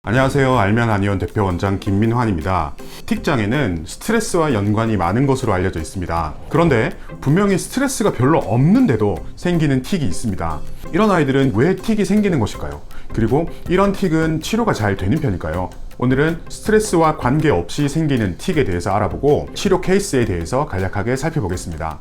안녕하세요. 알면 아니온 대표 원장 김민환입니다. 틱장에는 스트레스와 연관이 많은 것으로 알려져 있습니다. 그런데 분명히 스트레스가 별로 없는데도 생기는 틱이 있습니다. 이런 아이들은 왜 틱이 생기는 것일까요? 그리고 이런 틱은 치료가 잘 되는 편일까요? 오늘은 스트레스와 관계없이 생기는 틱에 대해서 알아보고 치료 케이스에 대해서 간략하게 살펴보겠습니다.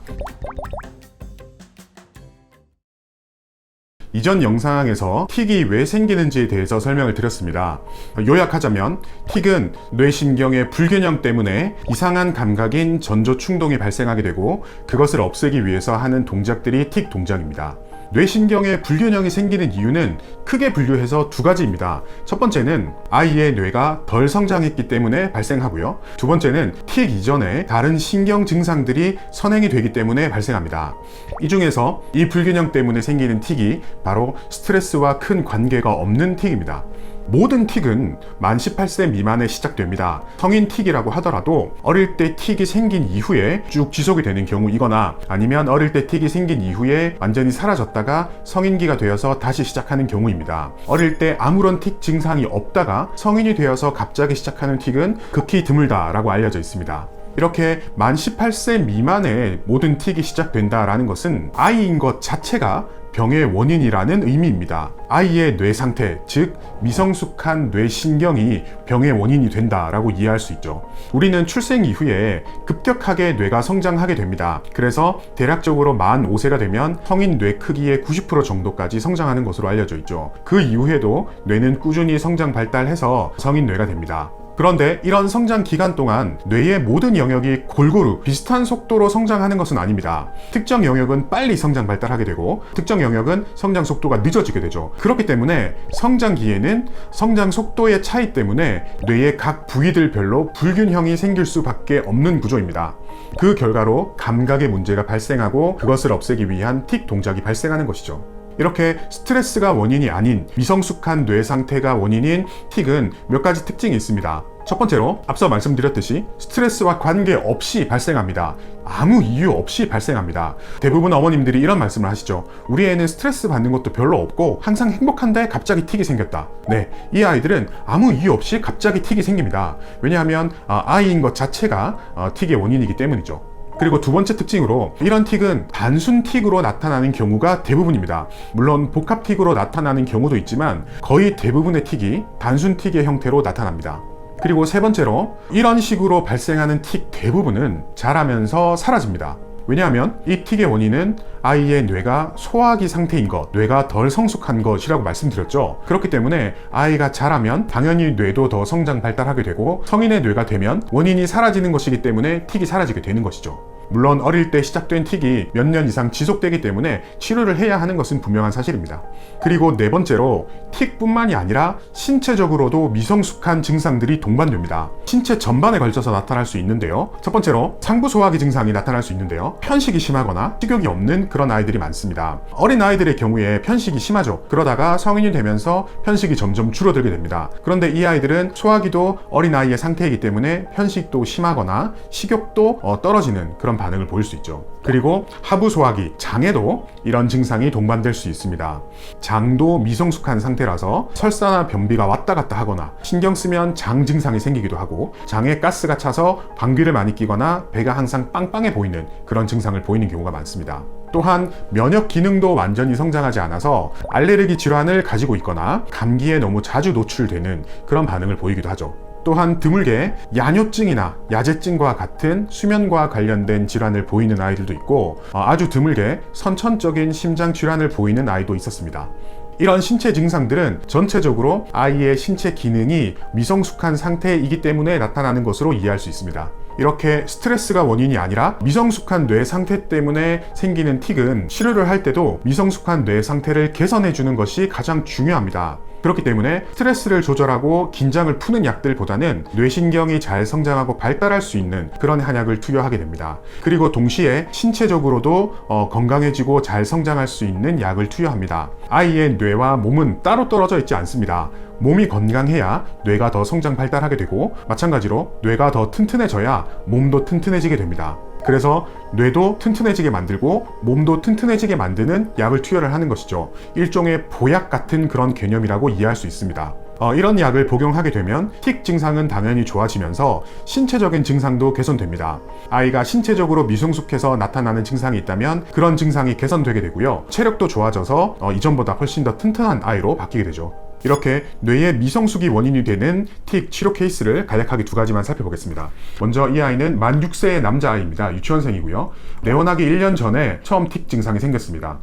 이전 영상에서 틱이 왜 생기는지에 대해서 설명을 드렸습니다. 요약하자면 틱은 뇌신경의 불균형 때문에 이상한 감각인 전조 충동이 발생하게 되고 그것을 없애기 위해서 하는 동작들이 틱 동작입니다. 뇌신경의 불균형이 생기는 이유는 크게 분류해서 두 가지입니다. 첫 번째는 아이의 뇌가 덜 성장했기 때문에 발생하고요. 두 번째는 틱 이전에 다른 신경 증상들이 선행이 되기 때문에 발생합니다. 이 중에서 이 불균형 때문에 생기는 틱이 바로 스트레스와 큰 관계가 없는 틱입니다. 모든 틱은 만 18세 미만에 시작됩니다. 성인 틱이라고 하더라도 어릴 때 틱이 생긴 이후에 쭉 지속이 되는 경우이거나 아니면 어릴 때 틱이 생긴 이후에 완전히 사라졌다가 성인기가 되어서 다시 시작하는 경우입니다. 어릴 때 아무런 틱 증상이 없다가 성인이 되어서 갑자기 시작하는 틱은 극히 드물다라고 알려져 있습니다. 이렇게 만 18세 미만에 모든 틱이 시작된다라는 것은 아이인 것 자체가 병의 원인이라는 의미입니다. 아이의 뇌 상태, 즉 미성숙한 뇌신경이 병의 원인이 된다라고 이해할 수 있죠. 우리는 출생 이후에 급격하게 뇌가 성장하게 됩니다. 그래서 대략적으로 만 5세가 되면 성인 뇌 크기의 90% 정도까지 성장하는 것으로 알려져 있죠. 그 이후에도 뇌는 꾸준히 성장 발달해서 성인 뇌가 됩니다. 그런데 이런 성장 기간 동안 뇌의 모든 영역이 골고루 비슷한 속도로 성장하는 것은 아닙니다. 특정 영역은 빨리 성장 발달하게 되고 특정 영역은 성장 속도가 늦어지게 되죠. 그렇기 때문에 성장기에는 성장 속도의 차이 때문에 뇌의 각 부위들별로 불균형이 생길 수밖에 없는 구조입니다. 그 결과로 감각의 문제가 발생하고 그것을 없애기 위한 틱 동작이 발생하는 것이죠. 이렇게 스트레스가 원인이 아닌 미성숙한 뇌 상태가 원인인 틱은 몇 가지 특징이 있습니다. 첫 번째로 앞서 말씀드렸듯이 스트레스와 관계없이 발생합니다. 아무 이유 없이 발생합니다. 대부분 어머님들이 이런 말씀을 하시죠. 우리 애는 스트레스 받는 것도 별로 없고 항상 행복한데 갑자기 틱이 생겼다. 네, 이 아이들은 아무 이유 없이 갑자기 틱이 생깁니다. 왜냐하면 아이인 것 자체가 틱의 원인이기 때문이죠. 그리고 두 번째 특징으로 이런 틱은 단순 틱으로 나타나는 경우가 대부분입니다. 물론 복합 틱으로 나타나는 경우도 있지만 거의 대부분의 틱이 단순 틱의 형태로 나타납니다. 그리고 세 번째로 이런 식으로 발생하는 틱 대부분은 자라면서 사라집니다. 왜냐하면 이 틱의 원인은 아이의 뇌가 소화기 상태인 것, 뇌가 덜 성숙한 것이라고 말씀드렸죠. 그렇기 때문에 아이가 자라면 당연히 뇌도 더 성장 발달하게 되고 성인의 뇌가 되면 원인이 사라지는 것이기 때문에 틱이 사라지게 되는 것이죠. 물론 어릴 때 시작된 틱이 몇 년 이상 지속되기 때문에 치료를 해야 하는 것은 분명한 사실입니다. 그리고 네 번째로 틱뿐만이 아니라 신체적으로도 미성숙한 증상들이 동반됩니다. 신체 전반에 걸쳐서 나타날 수 있는데요. 첫 번째로 상부 소화기 증상이 나타날 수 있는데요. 편식이 심하거나 식욕이 없는 그런 아이들이 많습니다. 어린 아이들의 경우에 편식이 심하죠. 그러다가 성인이 되면서 편식이 점점 줄어들게 됩니다. 그런데 이 아이들은 소화기도 어린 아이의 상태이기 때문에 편식도 심하거나 식욕도 떨어지는 그런 반응을 보일 수 있죠. 그리고 하부 소화기, 장에도 이런 증상이 동반될 수 있습니다. 장도 미성숙한 상태라서 설사나 변비가 왔다 갔다 하거나 신경 쓰면 장 증상이 생기기도 하고 장에 가스가 차서 방귀를 많이 뀌거나 배가 항상 빵빵해 보이는 그런 증상을 보이는 경우가 많습니다. 또한 면역 기능도 완전히 성장하지 않아서 알레르기 질환을 가지고 있거나 감기에 너무 자주 노출되는 그런 반응을 보이기도 하죠. 또한 드물게 야뇨증이나 야제증과 같은 수면과 관련된 질환을 보이는 아이들도 있고 아주 드물게 선천적인 심장 질환을 보이는 아이도 있었습니다. 이런 신체 증상들은 전체적으로 아이의 신체 기능이 미성숙한 상태이기 때문에 나타나는 것으로 이해할 수 있습니다. 이렇게 스트레스가 원인이 아니라 미성숙한 뇌 상태 때문에 생기는 틱은 치료를 할 때도 미성숙한 뇌 상태를 개선해 주는 것이 가장 중요합니다. 그렇기 때문에 스트레스를 조절하고 긴장을 푸는 약들보다는 뇌신경이 잘 성장하고 발달할 수 있는 그런 한약을 투여하게 됩니다. 그리고 동시에 신체적으로도 건강해지고 잘 성장할 수 있는 약을 투여합니다. 아이의 뇌와 몸은 따로 떨어져 있지 않습니다. 몸이 건강해야 뇌가 더 성장 발달하게 되고 마찬가지로 뇌가 더 튼튼해져야 몸도 튼튼해지게 됩니다. 그래서 뇌도 튼튼해지게 만들고 몸도 튼튼해지게 만드는 약을 투여를 하는 것이죠. 일종의 보약 같은 그런 개념이라고 이해할 수 있습니다. 이런 약을 복용하게 되면 틱 증상은 당연히 좋아지면서 신체적인 증상도 개선됩니다. 아이가 신체적으로 미성숙해서 나타나는 증상이 있다면 그런 증상이 개선되게 되고요. 체력도 좋아져서 이전보다 훨씬 더 튼튼한 아이로 바뀌게 되죠. 이렇게 뇌의 미성숙이 원인이 되는 틱 치료 케이스를 간략하게 두 가지만 살펴보겠습니다. 먼저 이 아이는 만 6세의 남자아이입니다. 유치원생이고요. 내원하기 1년 전에 처음 틱 증상이 생겼습니다.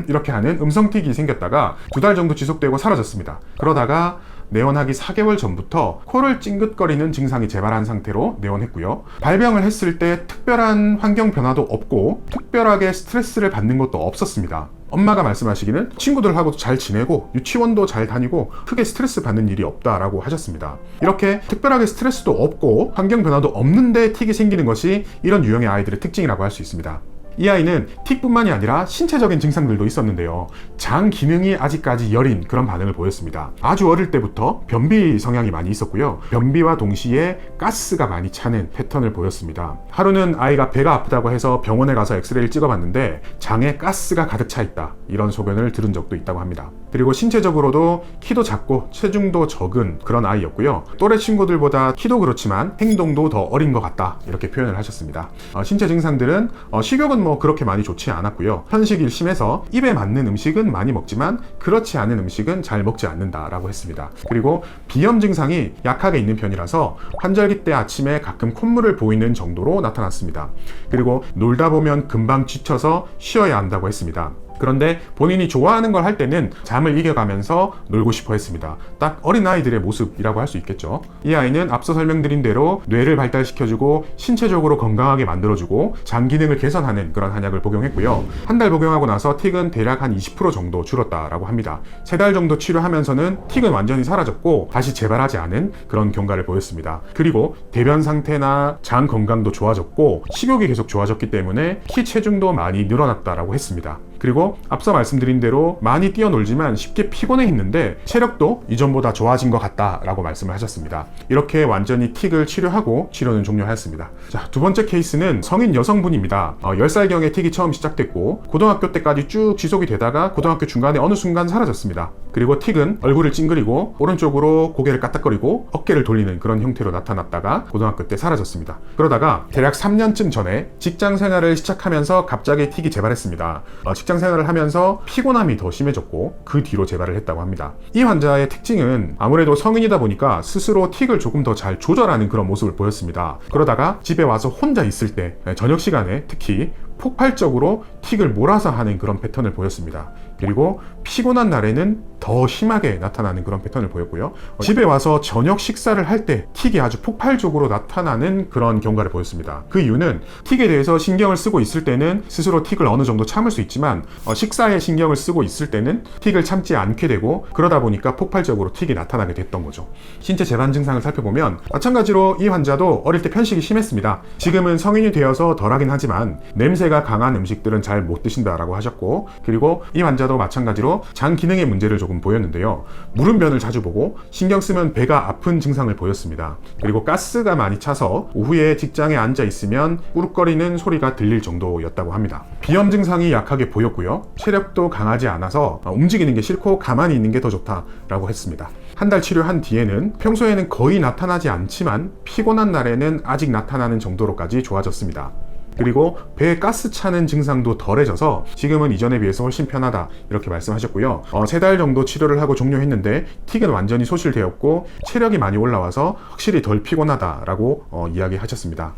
이렇게 하는 음성틱이 생겼다가 2달 정도 지속되고 사라졌습니다. 그러다가 내원하기 4개월 전부터 코를 찡긋거리는 증상이 재발한 상태로 내원했고요. 발병을 했을 때 특별한 환경 변화도 없고 특별하게 스트레스를 받는 것도 없었습니다. 엄마가 말씀하시기는 친구들하고도 잘 지내고 유치원도 잘 다니고 크게 스트레스 받는 일이 없다라고 하셨습니다. 이렇게 특별하게 스트레스도 없고 환경 변화도 없는데 틱이 생기는 것이 이런 유형의 아이들의 특징이라고 할 수 있습니다. 이 아이는 틱뿐만이 아니라 신체적인 증상들도 있었는데요. 장 기능이 아직까지 여린 그런 반응을 보였습니다. 아주 어릴 때부터 변비 성향이 많이 있었고요. 변비와 동시에 가스가 많이 차는 패턴을 보였습니다. 하루는 아이가 배가 아프다고 해서 병원에 가서 엑스레이를 찍어봤는데 장에 가스가 가득 차 있다, 이런 소견을 들은 적도 있다고 합니다. 그리고 신체적으로도 키도 작고 체중도 적은 그런 아이였고요. 또래 친구들보다 키도 그렇지만 행동도 더 어린 것 같다, 이렇게 표현을 하셨습니다. 신체 증상들은 식욕은 그렇게 많이 좋지 않았고요. 편식이 심해서 입에 맞는 음식은 많이 먹지만 그렇지 않은 음식은 잘 먹지 않는다라고 했습니다. 그리고 비염 증상이 약하게 있는 편이라서 환절기 때 아침에 가끔 콧물을 보이는 정도로 나타났습니다. 그리고 놀다 보면 금방 지쳐서 쉬어야 한다고 했습니다. 그런데 본인이 좋아하는 걸 할 때는 잠을 이겨가면서 놀고 싶어 했습니다. 딱 어린아이들의 모습이라고 할 수 있겠죠. 이 아이는 앞서 설명드린 대로 뇌를 발달시켜주고 신체적으로 건강하게 만들어주고 장 기능을 개선하는 그런 한약을 복용했고요. 한 달 복용하고 나서 틱은 대략 한 20% 정도 줄었다라고 합니다. 3달 정도 치료하면서는 틱은 완전히 사라졌고 다시 재발하지 않은 그런 경과를 보였습니다. 그리고 대변 상태나 장 건강도 좋아졌고 식욕이 계속 좋아졌기 때문에 키 체중도 많이 늘어났다라고 했습니다. 그리고 앞서 말씀드린 대로 많이 뛰어놀지만 쉽게 피곤해했는데 체력도 이전보다 좋아진 것 같다라고 말씀을 하셨습니다. 이렇게 완전히 틱을 치료하고 치료는 종료하였습니다. 자, 두 번째 케이스는 성인 여성분입니다. 10살경에 틱이 처음 시작됐고 고등학교 때까지 쭉 지속이 되다가 고등학교 중간에 어느 순간 사라졌습니다. 그리고 틱은 얼굴을 찡그리고 오른쪽으로 고개를 까딱거리고 어깨를 돌리는 그런 형태로 나타났다가 고등학교 때 사라졌습니다. 그러다가 대략 3년쯤 전에 직장 생활을 시작하면서 갑자기 틱이 재발했습니다. 직장 생활을 하면서 피곤함이 더 심해졌고 그 뒤로 재발을 했다고 합니다. 이 환자의 특징은 아무래도 성인이다 보니까 스스로 틱을 조금 더 잘 조절하는 그런 모습을 보였습니다. 그러다가 집에 와서 혼자 있을 때 저녁 시간에 특히 폭발적으로 틱을 몰아서 하는 그런 패턴을 보였습니다. 그리고 피곤한 날에는 더 심하게 나타나는 그런 패턴을 보였고요. 집에 와서 저녁 식사를 할 때 틱이 아주 폭발적으로 나타나는 그런 경과를 보였습니다. 그 이유는 틱에 대해서 신경을 쓰고 있을 때는 스스로 틱을 어느 정도 참을 수 있지만 식사에 신경을 쓰고 있을 때는 틱을 참지 않게 되고 그러다 보니까 폭발적으로 틱이 나타나게 됐던 거죠. 신체 재반 증상을 살펴보면 마찬가지로 이 환자도 어릴 때 편식이 심했습니다. 지금은 성인이 되어서 덜하긴 하지만 냄새가 강한 음식들은 잘 못 드신다라고 하셨고, 그리고 이 환자도 마찬가지로 장 기능의 문제를 조금 보였는데요. 무름변을 자주 보고 신경 쓰면 배가 아픈 증상을 보였습니다. 그리고 가스가 많이 차서 오후에 직장에 앉아 있으면 꾸룩거리는 소리가 들릴 정도였다고 합니다. 비염 증상이 약하게 보였고요. 체력도 강하지 않아서 움직이는 게 싫고 가만히 있는 게 더 좋다라고 했습니다. 한 달 치료한 뒤에는 평소에는 거의 나타나지 않지만 피곤한 날에는 아직 나타나는 정도로까지 좋아졌습니다. 그리고 배에 가스 차는 증상도 덜해져서 지금은 이전에 비해서 훨씬 편하다, 이렇게 말씀하셨고요. 3달 정도 치료를 하고 종료했는데 틱은 완전히 소실되었고 체력이 많이 올라와서 확실히 덜 피곤하다라고 이야기하셨습니다.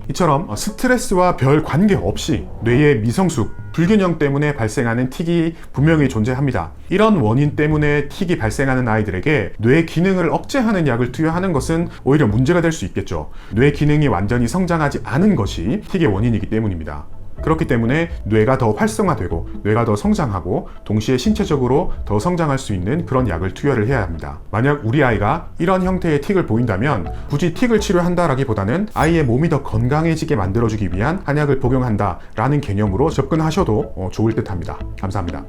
이처럼 스트레스와 별 관계없이 뇌의 미성숙, 불균형 때문에 발생하는 틱이 분명히 존재합니다. 이런 원인 때문에 틱이 발생하는 아이들에게 뇌 기능을 억제하는 약을 투여하는 것은 오히려 문제가 될 수 있겠죠. 뇌 기능이 완전히 성장하지 않은 것이 틱의 원인이기 때문입니다. 그렇기 때문에 뇌가 더 활성화되고 뇌가 더 성장하고 동시에 신체적으로 더 성장할 수 있는 그런 약을 투여를 해야 합니다. 만약 우리 아이가 이런 형태의 틱을 보인다면 굳이 틱을 치료한다라기보다는 아이의 몸이 더 건강해지게 만들어주기 위한 한약을 복용한다라는 개념으로 접근하셔도 좋을 듯 합니다. 감사합니다.